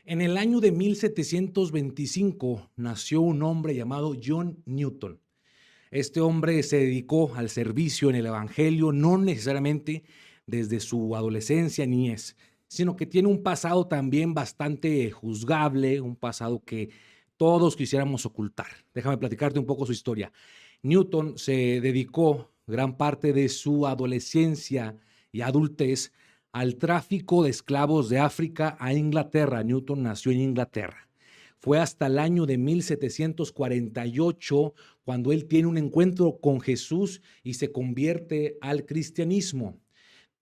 En el año de 1725 nació un hombre llamado John Newton. Este hombre se dedicó al servicio en el evangelio, no necesariamente desde su adolescencia, niñez, sino que tiene un pasado también bastante juzgable, un pasado que todos quisiéramos ocultar. Déjame platicarte un poco su historia. Newton se dedicó gran parte de su adolescencia y adultez al tráfico de esclavos de África a Inglaterra. Newton nació en Inglaterra. Fue hasta el año de 1748 cuando él tiene un encuentro con Jesús y se convierte al cristianismo.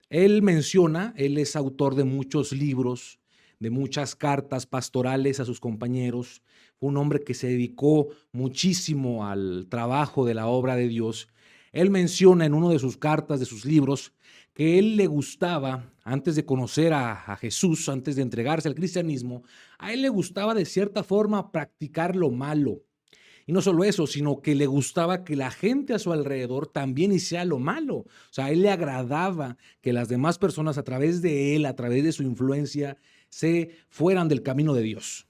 Él es autor de muchos libros, de muchas cartas pastorales a sus compañeros. Fue un hombre que se dedicó muchísimo al trabajo de la obra de Dios. Él menciona en una de sus cartas, de sus libros, que él le gustaba, antes de conocer a Jesús, antes de entregarse al cristianismo, a él le gustaba de cierta forma practicar lo malo. Y no solo eso, sino que le gustaba que la gente a su alrededor también hiciera lo malo. O sea, a él le agradaba que las demás personas a través de él, a través de su influencia, se fueran del camino de Dios.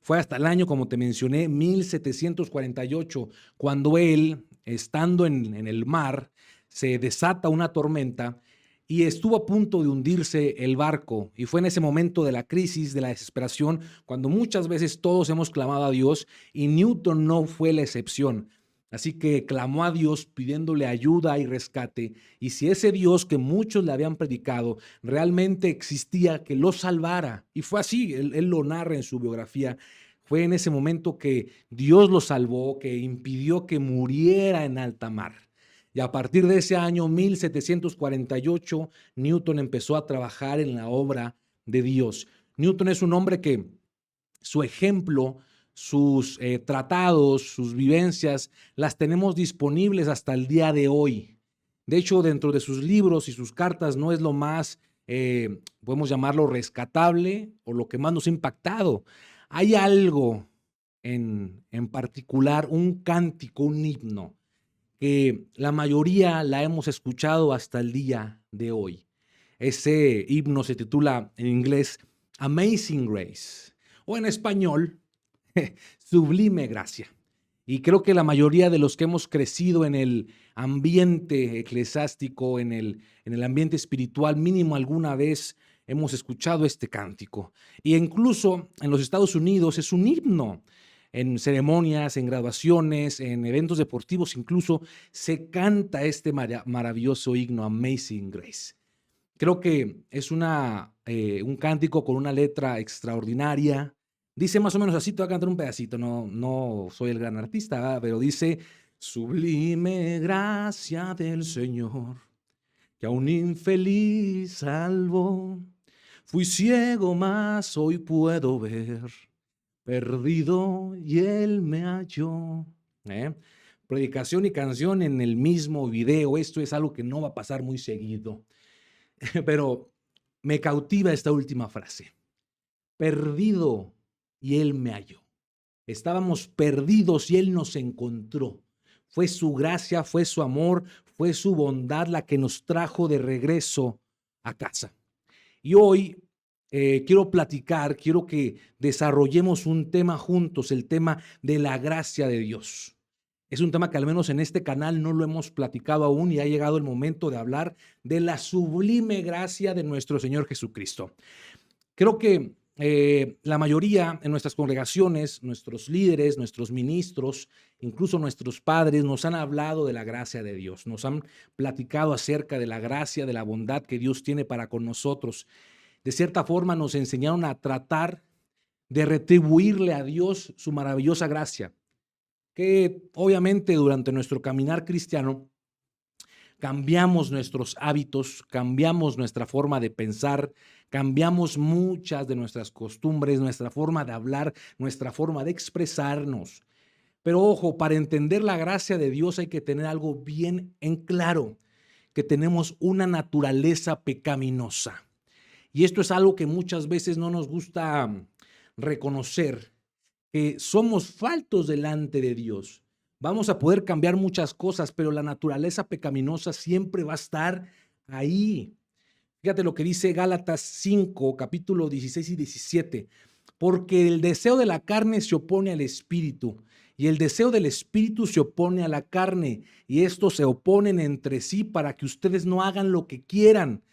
Fue hasta el año, como te mencioné, 1748, cuando él, estando en el mar, se desata una tormenta y estuvo a punto de hundirse el barco. Y fue en ese momento de la crisis, de la desesperación, cuando muchas veces todos hemos clamado a Dios y Newton no fue la excepción. Así que clamó a Dios pidiéndole ayuda y rescate. Y si ese Dios que muchos le habían predicado realmente existía, que lo salvara. Y fue así, él lo narra en su biografía. Fue en ese momento que Dios lo salvó, que impidió que muriera en alta mar. Y a partir de ese año 1748, Newton empezó a trabajar en la obra de Dios. Newton es un hombre que su ejemplo, sus tratados, sus vivencias, las tenemos disponibles hasta el día de hoy. De hecho, dentro de sus libros y sus cartas no es lo más, podemos llamarlo rescatable o lo que más nos ha impactado. Hay algo en particular, un cántico, un himno, que la mayoría la hemos escuchado hasta el día de hoy. Ese himno se titula en inglés Amazing Grace o en español Sublime Gracia. Y creo que la mayoría de los que hemos crecido en el ambiente eclesiástico, en el ambiente espiritual, mínimo alguna vez hemos escuchado este cántico. Y incluso en los Estados Unidos es un himno. En ceremonias, en graduaciones, en eventos deportivos, incluso se canta este maravilloso himno, Amazing Grace. Creo que es un cántico con una letra extraordinaria. Dice más o menos así, te voy a cantar un pedacito, no soy el gran artista, ¿verdad? Pero dice, sublime gracia del Señor, que a un infeliz salvó. Fui ciego, mas hoy puedo ver, perdido y Él me halló. ¿Eh? Predicación y canción en el mismo video, esto es algo que no va a pasar muy seguido. Pero me cautiva esta última frase. Perdido y Él me halló. Estábamos perdidos y Él nos encontró. Fue su gracia, fue su amor, fue su bondad la que nos trajo de regreso a casa. Y hoy quiero que desarrollemos un tema juntos, el tema de la gracia de Dios. Es un tema que al menos en este canal no lo hemos platicado aún y ha llegado el momento de hablar de la sublime gracia de nuestro Señor Jesucristo. Creo que la mayoría en nuestras congregaciones, nuestros líderes, nuestros ministros, incluso nuestros padres nos han hablado de la gracia de Dios, nos han platicado acerca de la gracia, de la bondad que Dios tiene para con nosotros. De cierta forma nos enseñaron a tratar de retribuirle a Dios su maravillosa gracia, que obviamente durante nuestro caminar cristiano cambiamos nuestros hábitos, cambiamos nuestra forma de pensar, cambiamos muchas de nuestras costumbres, nuestra forma de hablar, nuestra forma de expresarnos. Pero ojo, para entender la gracia de Dios hay que tener algo bien en claro, que tenemos una naturaleza pecaminosa. Y esto es algo que muchas veces no nos gusta reconocer, que somos faltos delante de Dios. Vamos a poder cambiar muchas cosas, pero la naturaleza pecaminosa siempre va a estar ahí. Fíjate lo que dice Gálatas 5, capítulo 16 y 17. porque el deseo de la carne se opone al espíritu, y el deseo del espíritu se opone a la carne, y estos se oponen entre sí para que ustedes no hagan lo que quieran.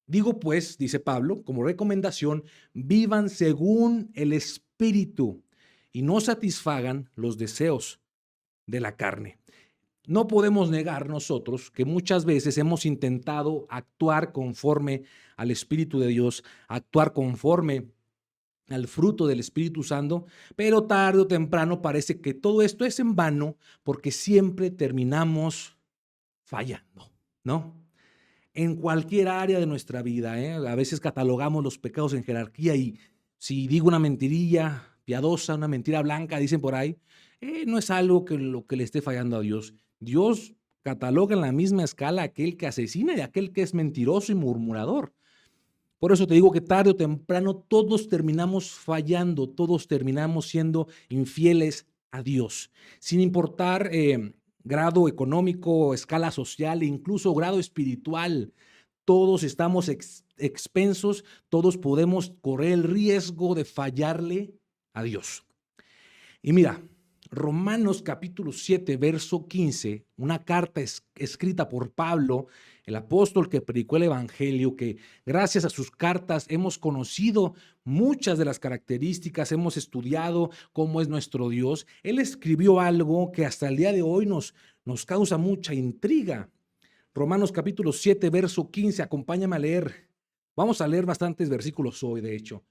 Digo pues, dice Pablo, como recomendación, vivan según el espíritu y no satisfagan los deseos de la carne. No podemos negar nosotros que muchas veces hemos intentado actuar conforme al Espíritu de Dios, actuar conforme al fruto del Espíritu Santo, pero tarde o temprano parece que todo esto es en vano porque siempre terminamos fallando, ¿no? En cualquier área de nuestra vida, ¿eh? A veces catalogamos los pecados en jerarquía y si digo una mentirilla piadosa, una mentira blanca, dicen por ahí, no es algo que lo que le esté fallando a Dios. Dios cataloga en la misma escala a aquel que asesina y a aquel que es mentiroso y murmurador. Por eso te digo que tarde o temprano todos terminamos fallando, todos terminamos siendo infieles a Dios, sin importar grado económico, escala social e incluso grado espiritual. Todos estamos expensos, todos podemos correr el riesgo de fallarle a Dios. Y mira, Romanos capítulo 7, verso 15, una carta escrita por Pablo, el apóstol que predicó el evangelio, que gracias a sus cartas hemos conocido muchas de las características, hemos estudiado cómo es nuestro Dios. Él escribió algo que hasta el día de hoy nos causa mucha intriga. Romanos capítulo 7, verso 15, acompáñame a leer. Vamos a leer bastantes versículos hoy, de hecho.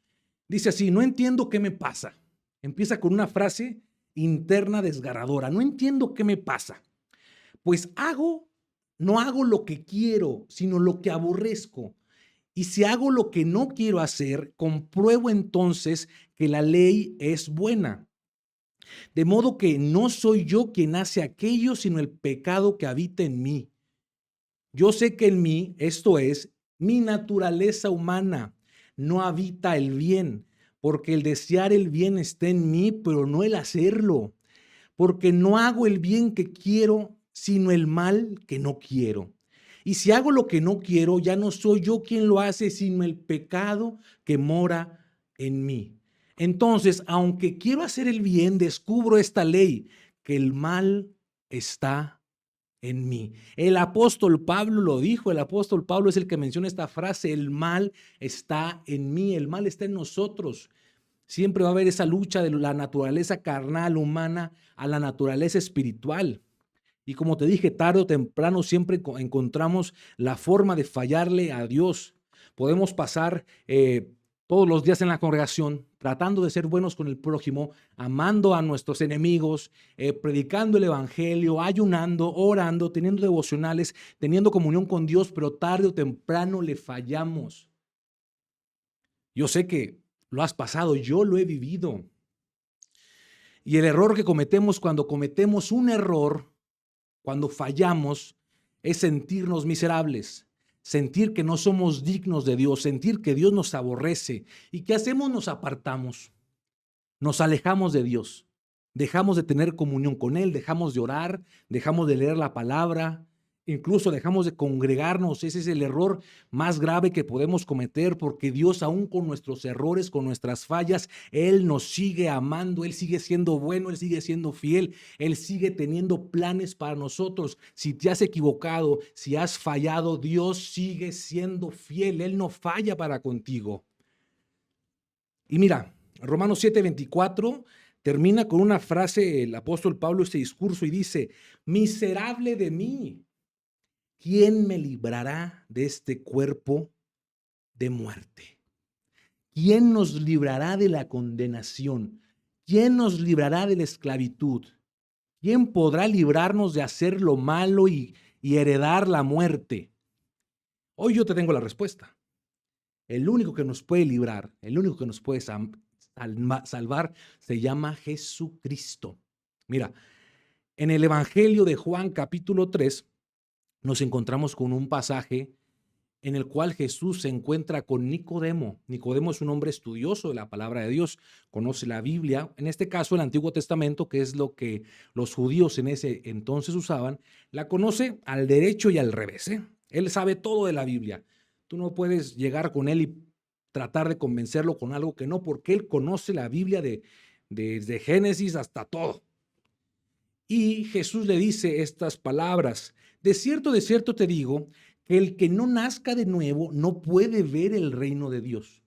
Dice así: no entiendo qué me pasa. Empieza con una frase interna desgarradora. No entiendo qué me pasa. Pues no hago lo que quiero, sino lo que aborrezco. Y si hago lo que no quiero hacer, compruebo entonces que la ley es buena. De modo que no soy yo quien hace aquello, sino el pecado que habita en mí. Yo sé que en mí, esto es, mi naturaleza humana, no habita el bien, porque el desear el bien está en mí, pero no el hacerlo, porque no hago el bien que quiero, sino el mal que no quiero. Y si hago lo que no quiero, ya no soy yo quien lo hace, sino el pecado que mora en mí. Entonces, aunque quiero hacer el bien, descubro esta ley, que el mal está en mí. El apóstol Pablo lo dijo, el apóstol Pablo es el que menciona esta frase: el mal está en mí, el mal está en nosotros. Siempre va a haber esa lucha de la naturaleza carnal humana a la naturaleza espiritual. Y como te dije, tarde o temprano siempre encontramos la forma de fallarle a Dios. Podemos pasar todos los días en la congregación tratando de ser buenos con el prójimo, amando a nuestros enemigos, predicando el evangelio, ayunando, orando, teniendo devocionales, teniendo comunión con Dios, pero tarde o temprano le fallamos. Yo sé que lo has pasado, yo lo he vivido. Y el error que cometemos cuando cometemos un error, cuando fallamos, es sentirnos miserables, sentir que no somos dignos de Dios, sentir que Dios nos aborrece. ¿Y qué hacemos? Nos apartamos, nos alejamos de Dios, dejamos de tener comunión con Él, dejamos de orar, dejamos de leer la palabra, incluso dejamos de congregarnos. Ese es el error más grave que podemos cometer, porque Dios, aún con nuestros errores, con nuestras fallas, Él nos sigue amando, Él sigue siendo bueno, Él sigue siendo fiel, Él sigue teniendo planes para nosotros. Si te has equivocado, si has fallado, Dios sigue siendo fiel, Él no falla para contigo. Y mira, Romanos 7:24 termina con una frase, el apóstol Pablo, este discurso, y dice: miserable de mí, ¿quién me librará de este cuerpo de muerte? ¿Quién nos librará de la condenación? ¿Quién nos librará de la esclavitud? ¿Quién podrá librarnos de hacer lo malo y heredar la muerte? Hoy yo te tengo la respuesta. El único que nos puede librar, el único que nos puede salvar, se llama Jesucristo. Mira, en el Evangelio de Juan capítulo 3 nos encontramos con un pasaje en el cual Jesús se encuentra con Nicodemo. Nicodemo es un hombre estudioso de la palabra de Dios, conoce la Biblia, en este caso el Antiguo Testamento, que es lo que los judíos en ese entonces usaban, la conoce al derecho y al revés, ¿eh? Él sabe todo de la Biblia. Tú no puedes llegar con él tratar de convencerlo con algo que no, porque él conoce la Biblia desde Génesis hasta todo. Y Jesús le dice estas palabras: de cierto te digo, que el que no nazca de nuevo no puede ver el reino de Dios.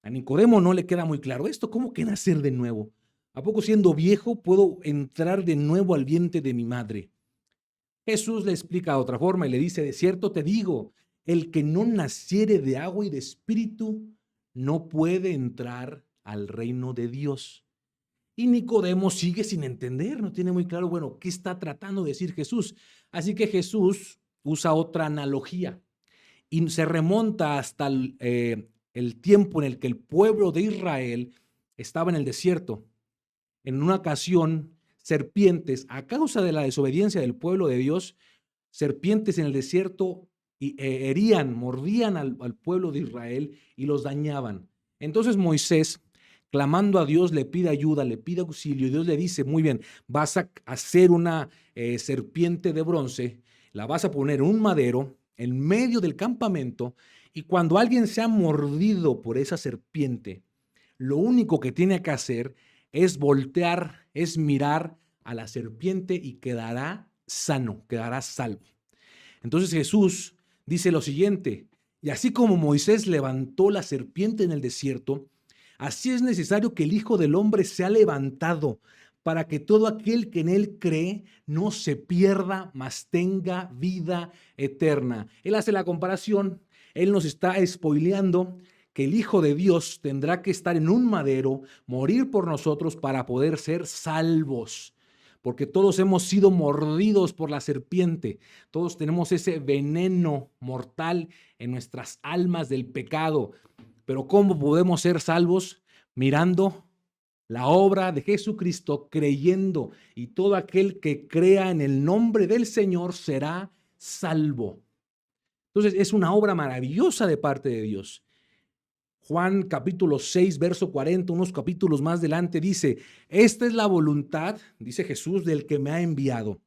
A Nicodemo no le queda muy claro esto. ¿Cómo que nacer de nuevo? ¿A poco siendo viejo puedo entrar de nuevo al vientre de mi madre? Jesús le explica de otra forma y le dice: de cierto te digo, el que no naciere de agua y de espíritu no puede entrar al reino de Dios. Y Nicodemo sigue sin entender, no tiene muy claro, bueno, ¿qué está tratando de decir Jesús? Así que Jesús usa otra analogía y se remonta hasta el tiempo en el que el pueblo de Israel estaba en el desierto. En una ocasión, serpientes, a causa de la desobediencia del pueblo de Dios, serpientes en el desierto herían, mordían al pueblo de Israel y los dañaban. Entonces Moisés, clamando a Dios, le pide ayuda, le pide auxilio, y Dios le dice: muy bien, vas a hacer una serpiente de bronce, la vas a poner en un madero en medio del campamento, y cuando alguien sea mordido por esa serpiente, lo único que tiene que hacer es voltear, es mirar a la serpiente y quedará sano, quedará salvo. Entonces Jesús dice lo siguiente: y así como Moisés levantó la serpiente en el desierto, así es necesario que el Hijo del Hombre sea levantado, para que todo aquel que en él cree no se pierda, mas tenga vida eterna. Él hace la comparación, él nos está spoileando que el Hijo de Dios tendrá que estar en un madero, morir por nosotros para poder ser salvos. Porque todos hemos sido mordidos por la serpiente, todos tenemos ese veneno mortal en nuestras almas del pecado. Pero ¿cómo podemos ser salvos? Mirando la obra de Jesucristo, creyendo, y todo aquel que crea en el nombre del Señor será salvo. Entonces es una obra maravillosa de parte de Dios. Juan capítulo 6, verso 40, unos capítulos más adelante dice: esta es la voluntad, dice Jesús, del que me ha enviado,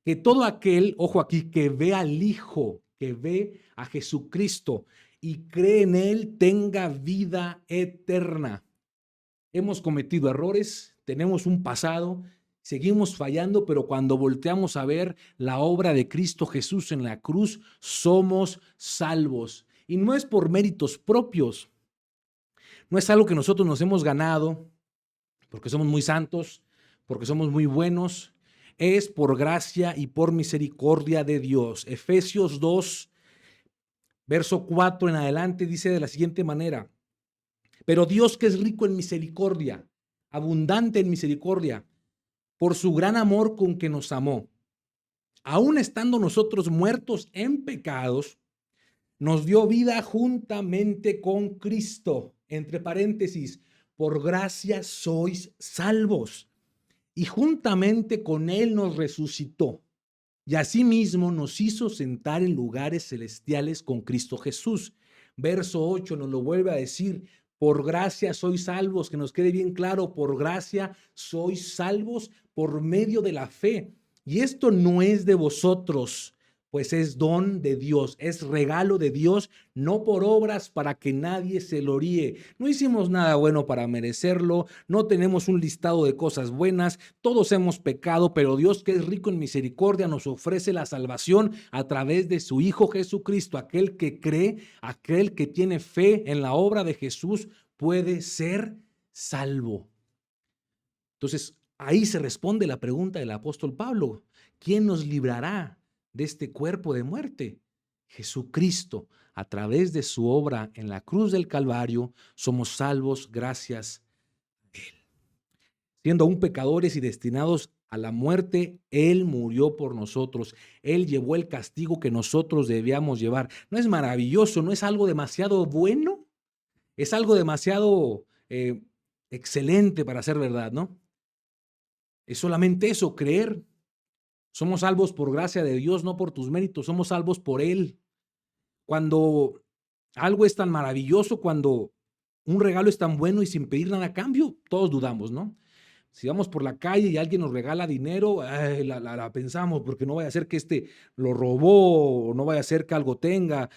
que todo aquel, ojo aquí, que ve al Hijo, que ve a Jesucristo y cree en él, tenga vida eterna. Hemos cometido errores, tenemos un pasado, seguimos fallando, pero cuando volteamos a ver la obra de Cristo Jesús en la cruz, somos salvos. Y no es por méritos propios, no es algo que nosotros nos hemos ganado, porque somos muy santos, porque somos muy buenos. Es por gracia y por misericordia de Dios. Efesios 2, verso 4 en adelante dice de la siguiente manera: pero Dios, que es rico en misericordia, abundante en misericordia, por su gran amor con que nos amó, aun estando nosotros muertos en pecados, nos dio vida juntamente con Cristo. Entre paréntesis, por gracia sois salvos. Y juntamente con él nos resucitó. Y asimismo nos hizo sentar en lugares celestiales con Cristo Jesús. Verso 8 nos lo vuelve a decir: por gracia sois salvos, que nos quede bien claro, por gracia sois salvos por medio de la fe. Y esto no es de vosotros, pues es don de Dios, es regalo de Dios, no por obras para que nadie se gloríe. No hicimos nada bueno para merecerlo, no tenemos un listado de cosas buenas, todos hemos pecado, pero Dios, que es rico en misericordia, nos ofrece la salvación a través de su Hijo Jesucristo. Aquel que cree, aquel que tiene fe en la obra de Jesús, puede ser salvo. Entonces, ahí se responde la pregunta del apóstol Pablo: ¿quién nos librará de este cuerpo de muerte? Jesucristo. A través de su obra en la cruz del Calvario, somos salvos gracias a él. Siendo aún pecadores y destinados a la muerte, él murió por nosotros. Él llevó el castigo que nosotros debíamos llevar. ¿No es maravilloso? ¿No es algo demasiado bueno? Es algo demasiado excelente para ser verdad, ¿no? Es solamente eso, creer. Somos salvos por gracia de Dios, no por tus méritos, somos salvos por él. Cuando algo es tan maravilloso, cuando un regalo es tan bueno y sin pedir nada a cambio, todos dudamos, ¿no? Si vamos por la calle y alguien nos regala dinero, la pensamos, porque no vaya a ser que lo robó, o no vaya a ser que algo tenga.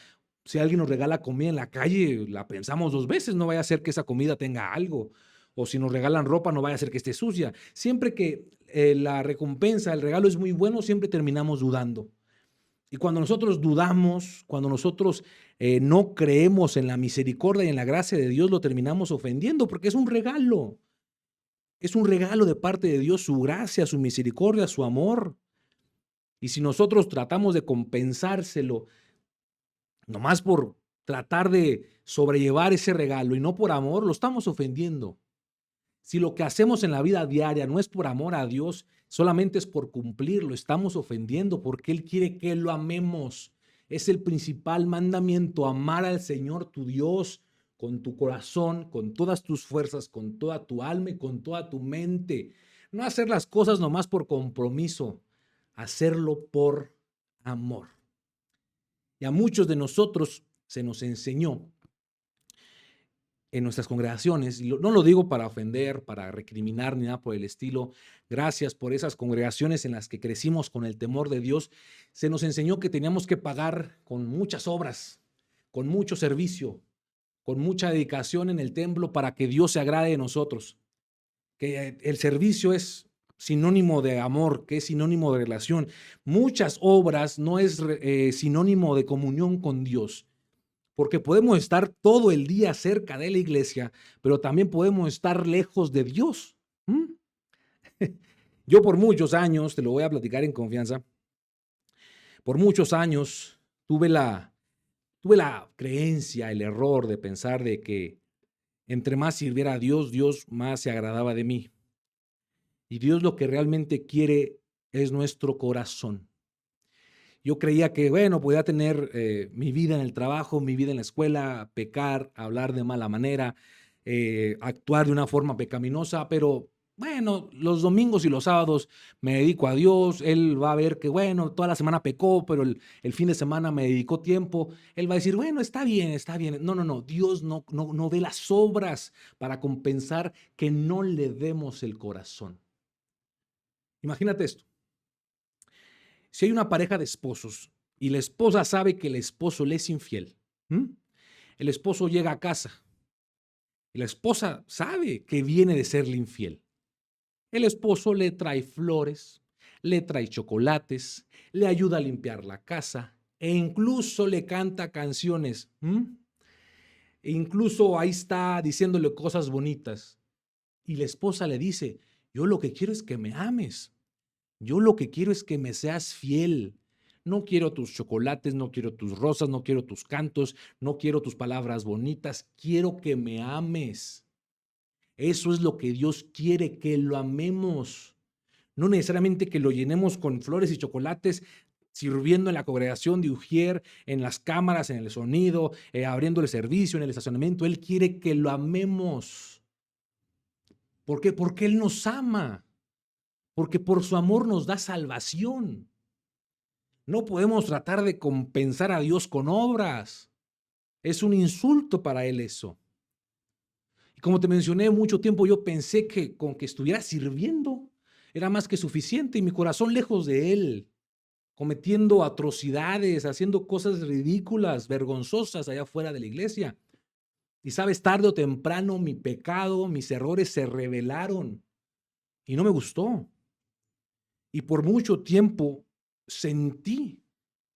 Si alguien nos regala comida en la calle, la pensamos 2 veces, no vaya a ser que esa comida tenga algo. O si nos regalan ropa, no vaya a ser que esté sucia. Siempre que la recompensa, el regalo es muy bueno, siempre terminamos dudando. Y cuando nosotros dudamos, cuando nosotros no creemos en la misericordia y en la gracia de Dios, lo terminamos ofendiendo porque es un regalo. Es un regalo de parte de Dios, su gracia, su misericordia, su amor. Y si nosotros tratamos de compensárselo, nomás por tratar de sobrellevar ese regalo y no por amor, lo estamos ofendiendo. Si lo que hacemos en la vida diaria no es por amor a Dios, solamente es por cumplirlo, estamos ofendiendo porque Él quiere que lo amemos. Es el principal mandamiento, amar al Señor tu Dios con tu corazón, con todas tus fuerzas, con toda tu alma y con toda tu mente. No hacer las cosas nomás por compromiso, hacerlo por amor. Y a muchos de nosotros se nos enseñó en nuestras congregaciones, y no lo digo para ofender, para recriminar ni nada por el estilo, gracias por esas congregaciones en las que crecimos con el temor de Dios, se nos enseñó que teníamos que pagar con muchas obras, con mucho servicio, con mucha dedicación en el templo para que Dios se agrade de nosotros, que el servicio es sinónimo de amor, que es sinónimo de relación. Muchas obras no es sinónimo de comunión con Dios. Porque podemos estar todo el día cerca de la iglesia, pero también podemos estar lejos de Dios. Yo por muchos años, te lo voy a platicar en confianza, por muchos años tuve la creencia, el error de pensar de que entre más sirviera a Dios, Dios más se agradaba de mí. Y Dios lo que realmente quiere es nuestro corazón. Yo creía que, bueno, podía tener mi vida en el trabajo, mi vida en la escuela, pecar, hablar de mala manera, actuar de una forma pecaminosa, pero bueno, los domingos y los sábados me dedico a Dios. Él va a ver que, bueno, toda la semana pecó, pero el fin de semana me dedicó tiempo. Él va a decir, bueno, está bien, está bien. No, no, no, Dios no ve las obras para compensar que no le demos el corazón. Imagínate esto. Si hay una pareja de esposos y la esposa sabe que el esposo le es infiel, el esposo llega a casa y la esposa sabe que viene de serle infiel. El esposo le trae flores, le trae chocolates, le ayuda a limpiar la casa e incluso le canta canciones. E incluso ahí está diciéndole cosas bonitas. Y la esposa le dice, yo lo que quiero es que me ames. Yo lo que quiero es que me seas fiel. No quiero tus chocolates, no quiero tus rosas, no quiero tus cantos, no quiero tus palabras bonitas. Quiero que me ames. Eso es lo que Dios quiere, que lo amemos. No necesariamente que lo llenemos con flores y chocolates, sirviendo en la congregación de Ujier, en las cámaras, en el sonido, abriendo el servicio, en el estacionamiento. Él quiere que lo amemos. ¿Por qué? Porque Él nos ama. Porque por su amor nos da salvación. No podemos tratar de compensar a Dios con obras. Es un insulto para Él eso. Y como te mencioné, mucho tiempo yo pensé que con que estuviera sirviendo era más que suficiente y mi corazón lejos de Él, cometiendo atrocidades, haciendo cosas ridículas, vergonzosas allá afuera de la iglesia. Y sabes, tarde o temprano mi pecado, mis errores se revelaron y no me gustó. Y por mucho tiempo sentí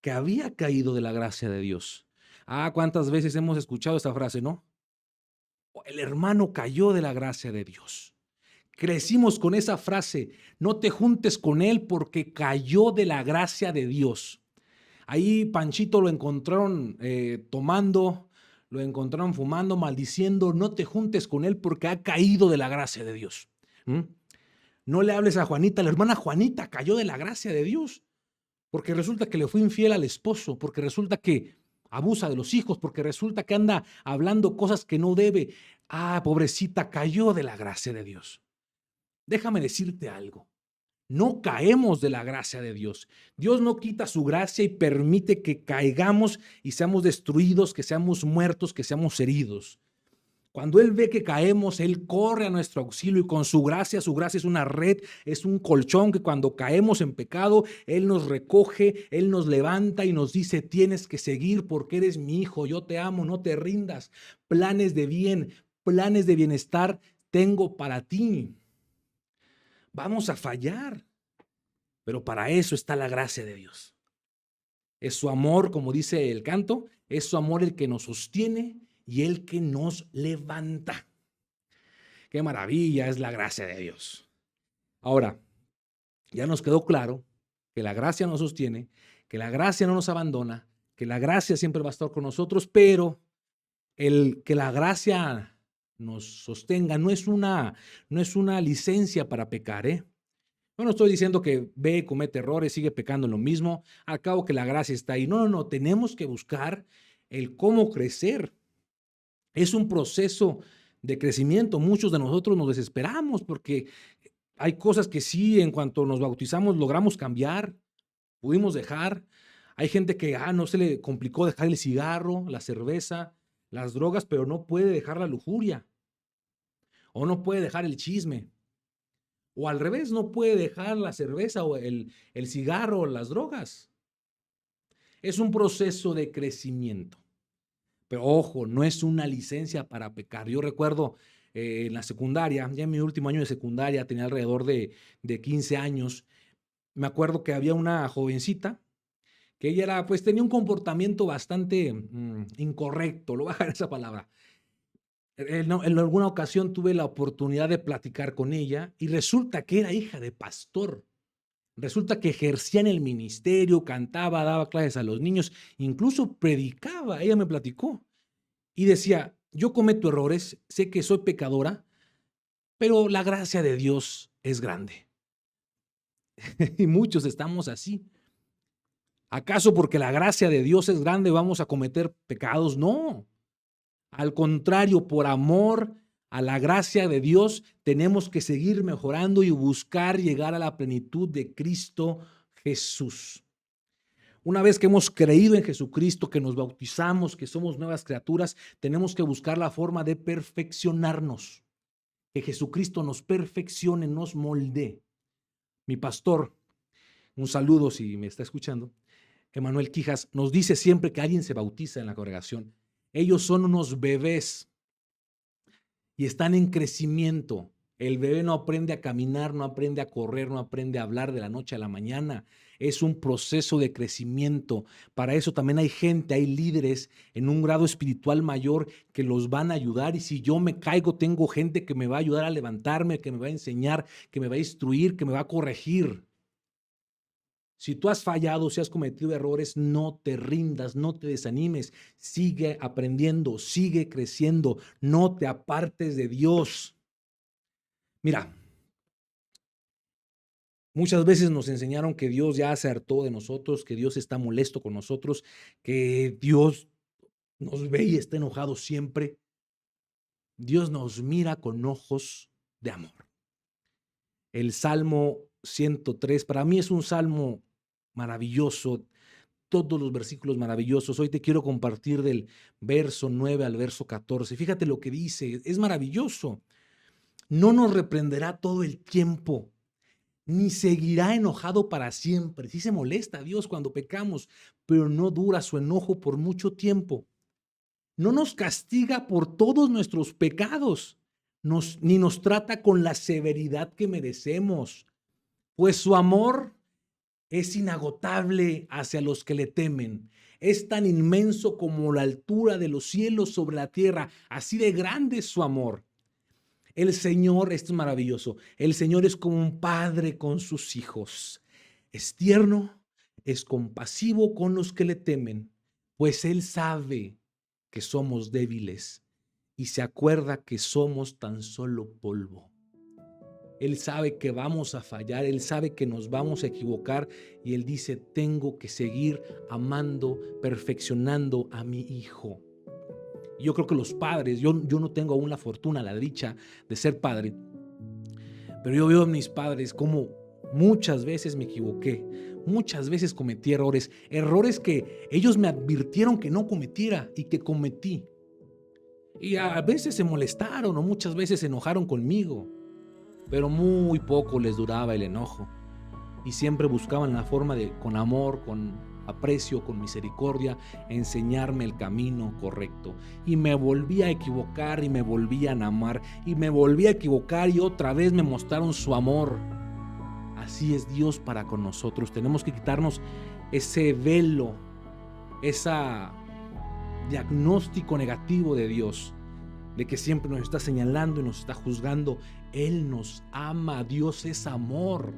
que había caído de la gracia de Dios. ¿Cuántas veces hemos escuchado esta frase, no? El hermano cayó de la gracia de Dios. Crecimos con esa frase, no te juntes con él porque cayó de la gracia de Dios. Ahí Panchito lo encontraron tomando, lo encontraron fumando, maldiciendo, no te juntes con él porque ha caído de la gracia de Dios. No le hables a Juanita, la hermana Juanita cayó de la gracia de Dios, porque resulta que le fue infiel al esposo, porque resulta que abusa de los hijos, porque resulta que anda hablando cosas que no debe. Pobrecita, cayó de la gracia de Dios. Déjame decirte algo. No caemos de la gracia de Dios. Dios no quita su gracia y permite que caigamos y seamos destruidos, que seamos muertos, que seamos heridos. Cuando Él ve que caemos, Él corre a nuestro auxilio y con su gracia es una red, es un colchón que cuando caemos en pecado, Él nos recoge, Él nos levanta y nos dice, tienes que seguir porque eres mi hijo, yo te amo, no te rindas. Planes de bien, planes de bienestar tengo para ti. Vamos a fallar, pero para eso está la gracia de Dios. Es su amor, como dice el canto, es su amor el que nos sostiene y el que nos levanta. Qué maravilla es la gracia de Dios. Ahora, ya nos quedó claro que la gracia nos sostiene, que la gracia no nos abandona, que la gracia siempre va a estar con nosotros, pero el que la gracia nos sostenga no es una licencia para pecar, ¿eh? Yo no estoy diciendo que ve, comete errores, sigue pecando en lo mismo, al cabo que la gracia está ahí. No, tenemos que buscar el cómo crecer. Es un proceso de crecimiento. Muchos de nosotros nos desesperamos porque hay cosas que sí, en cuanto nos bautizamos, logramos cambiar, pudimos dejar. Hay gente que no se le complicó dejar el cigarro, la cerveza, las drogas, pero no puede dejar la lujuria o no puede dejar el chisme. O al revés, no puede dejar la cerveza o el cigarro o las drogas. Es un proceso de crecimiento. Pero ojo, no es una licencia para pecar. Yo recuerdo en la secundaria, ya en mi último año de secundaria, tenía alrededor de 15 años. Me acuerdo que había una jovencita que ella era, pues tenía un comportamiento bastante incorrecto, lo voy a dejar esa palabra. En alguna ocasión tuve la oportunidad de platicar con ella y resulta que era hija de pastor. Resulta que ejercía en el ministerio, cantaba, daba clases a los niños, incluso predicaba. Ella me platicó y decía, yo cometo errores, sé que soy pecadora, pero la gracia de Dios es grande. Y muchos estamos así. ¿Acaso porque la gracia de Dios es grande vamos a cometer pecados? No. Al contrario, por amor a la gracia de Dios, tenemos que seguir mejorando y buscar llegar a la plenitud de Cristo Jesús. Una vez que hemos creído en Jesucristo, que nos bautizamos, que somos nuevas criaturas, tenemos que buscar la forma de perfeccionarnos. Que Jesucristo nos perfeccione, nos moldee. Mi pastor, un saludo si me está escuchando, Emanuel Quijas, nos dice siempre que alguien se bautiza en la congregación. Ellos son unos bebés y están en crecimiento. El bebé no aprende a caminar, no aprende a correr, no aprende a hablar de la noche a la mañana. Es un proceso de crecimiento. Para eso también hay gente, hay líderes en un grado espiritual mayor que los van a ayudar. Y si yo me caigo, tengo gente que me va a ayudar a levantarme, que me va a enseñar, que me va a instruir, que me va a corregir. Si tú has fallado, si has cometido errores, no te rindas, no te desanimes. Sigue aprendiendo, sigue creciendo. No te apartes de Dios. Mira, muchas veces nos enseñaron que Dios ya se hartó de nosotros, que Dios está molesto con nosotros, que Dios nos ve y está enojado siempre. Dios nos mira con ojos de amor. El Salmo 103, para mí es un salmo maravilloso, todos los versículos maravillosos. Hoy te quiero compartir del verso 9 al verso 14. Fíjate lo que dice, es maravilloso. No nos reprenderá todo el tiempo, ni seguirá enojado para siempre. Sí se molesta a Dios cuando pecamos, pero no dura su enojo por mucho tiempo. No nos castiga por todos nuestros pecados, ni nos trata con la severidad que merecemos, pues su amor es inagotable hacia los que le temen. Es tan inmenso como la altura de los cielos sobre la tierra, así de grande es su amor. El Señor, esto es maravilloso, el Señor es como un padre con sus hijos. Es tierno, es compasivo con los que le temen, pues Él sabe que somos débiles y se acuerda que somos tan solo polvo. Él sabe que vamos a fallar, Él sabe que nos vamos a equivocar y Él dice, tengo que seguir amando, perfeccionando a mi hijo. Yo creo que los padres, yo no tengo aún la fortuna, la dicha de ser padre, pero yo veo a mis padres como muchas veces me equivoqué, muchas veces cometí errores que ellos me advirtieron que no cometiera y que cometí. Y a veces se molestaron o muchas veces se enojaron conmigo, pero muy poco les duraba el enojo. Y siempre buscaban la forma de, con amor, con aprecio, con misericordia, enseñarme el camino correcto. Y me volví a equivocar y me volvían a amar y me volví a equivocar y otra vez me mostraron su amor. Así es Dios para con nosotros. Tenemos que quitarnos ese velo, ese diagnóstico negativo de Dios, de que siempre nos está señalando y nos está juzgando. Él nos ama, Dios es amor.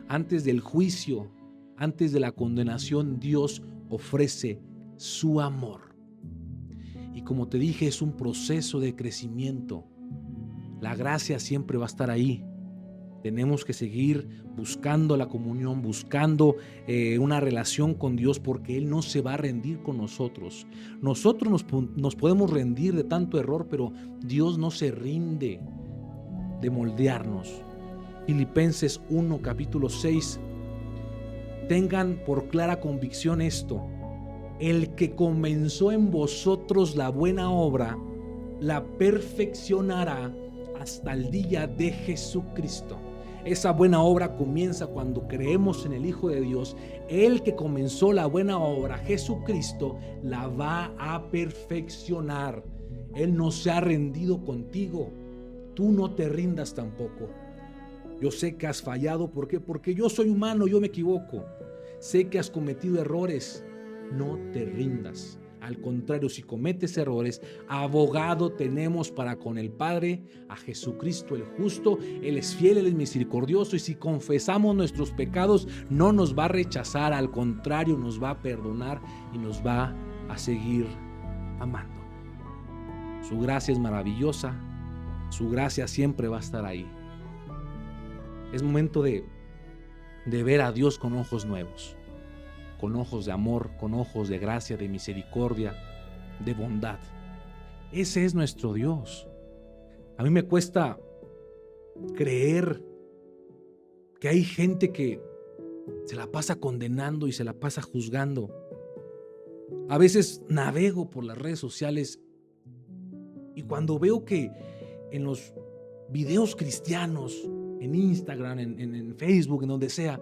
Antes del juicio, antes de la condenación, Dios ofrece su amor. Y como te dije, es un proceso de crecimiento. La gracia siempre va a estar ahí. Tenemos que seguir buscando la comunión, buscando una relación con Dios, porque Él no se va a rendir con nosotros. Nosotros nos podemos rendir de tanto error, pero Dios no se rinde de moldearnos. Filipenses 1, capítulo 6. Tengan por clara convicción esto: el que comenzó en vosotros la buena obra, la perfeccionará hasta el día de Jesucristo. Esa buena obra comienza cuando creemos en el Hijo de Dios. El que comenzó la buena obra, Jesucristo, la va a perfeccionar. Él no se ha rendido contigo. Tú no te rindas tampoco. Yo sé que has fallado. ¿Por qué? Porque yo soy humano, yo me equivoco. Sé que has cometido errores. No te rindas. Al contrario, si cometes errores, abogado tenemos para con el Padre, a Jesucristo el justo. Él es fiel, Él es misericordioso, y si confesamos nuestros pecados, no nos va a rechazar, al contrario, nos va a perdonar y nos va a seguir amando. Su gracia es maravillosa, su gracia siempre va a estar ahí. Es momento de ver a Dios con ojos nuevos, con ojos de amor, con ojos de gracia, de misericordia, de bondad. Ese es nuestro Dios. A mí me cuesta creer que hay gente que se la pasa condenando y se la pasa juzgando. A veces navego por las redes sociales y cuando veo que en los videos cristianos, en Instagram, en Facebook, en donde sea,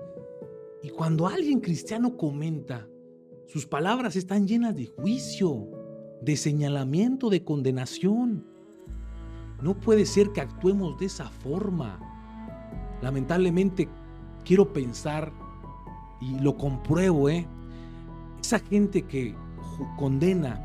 y cuando alguien cristiano comenta, sus palabras están llenas de juicio, de señalamiento, de condenación. No puede ser que actuemos de esa forma. Lamentablemente, quiero pensar, y lo compruebo, esa gente que condena,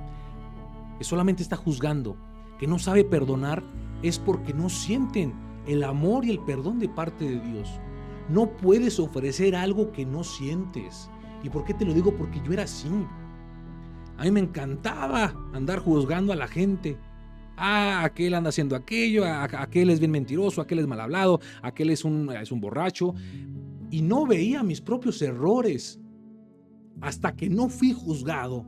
que solamente está juzgando, que no sabe perdonar, es porque no sienten el amor y el perdón de parte de Dios. No puedes ofrecer algo que no sientes. ¿Y por qué te lo digo? Porque yo era así. A mí me encantaba andar juzgando a la gente. Aquel anda haciendo aquello, aquel es bien mentiroso, aquel es mal hablado, aquel es un borracho. Y no veía mis propios errores hasta que no fui juzgado,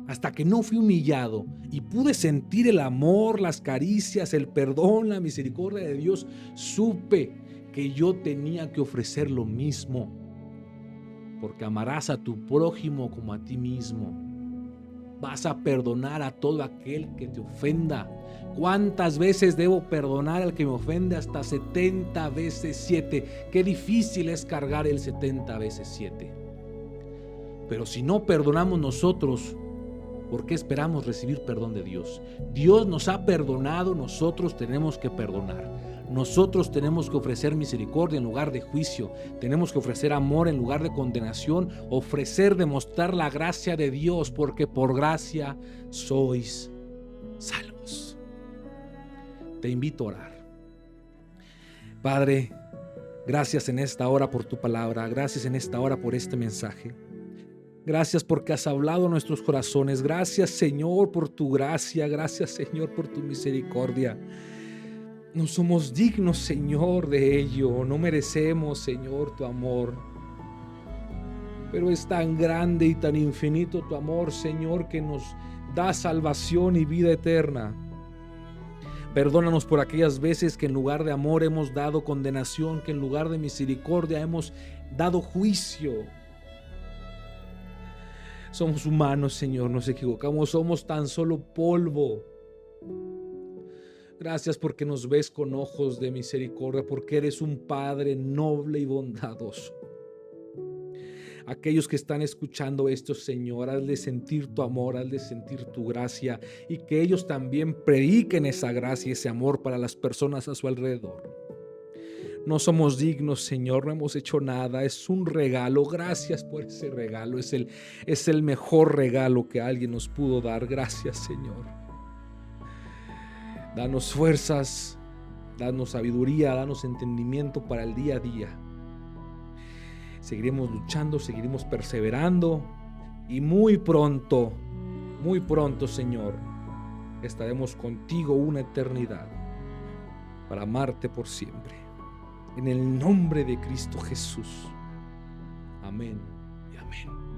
hasta que no fui humillado y pude sentir el amor, las caricias, el perdón, la misericordia de Dios. Supe que yo tenía que ofrecer lo mismo, porque amarás a tu prójimo como a ti mismo. Vas a perdonar a todo aquel que te ofenda. ¿Cuántas veces debo perdonar al que me ofende? Hasta 70 veces 7. Qué difícil es cargar el 70 veces 7. Pero si no perdonamos nosotros, ¿por qué esperamos recibir perdón de Dios? Dios nos ha perdonado, nosotros tenemos que perdonar. Nosotros tenemos que ofrecer misericordia en lugar de juicio. Tenemos que ofrecer amor en lugar de condenación. Demostrar la gracia de Dios, porque por gracia sois salvos. Te invito a orar. Padre, gracias en esta hora por tu palabra. Gracias en esta hora por este mensaje. Gracias porque has hablado a nuestros corazones. Gracias, Señor, por tu gracia. Gracias, Señor, por tu misericordia. No somos dignos, Señor, de ello. No merecemos, Señor, tu amor. Pero es tan grande y tan infinito tu amor, Señor, que nos da salvación y vida eterna. Perdónanos por aquellas veces que en lugar de amor hemos dado condenación, que en lugar de misericordia hemos dado juicio. Somos humanos, Señor, nos equivocamos, somos tan solo polvo. Gracias porque nos ves con ojos de misericordia, porque eres un Padre noble y bondadoso. Aquellos que están escuchando esto, Señor, hazle sentir tu amor, hazle sentir tu gracia, y que ellos también prediquen esa gracia y ese amor para las personas a su alrededor. No somos dignos, Señor, no hemos hecho nada, es un regalo. Gracias por ese regalo, es el mejor regalo que alguien nos pudo dar. Gracias, Señor. Danos fuerzas, danos sabiduría, danos entendimiento para el día a día. Seguiremos luchando, seguiremos perseverando, y muy pronto, Señor, estaremos contigo una eternidad para amarte por siempre. En el nombre de Cristo Jesús. Amén y amén.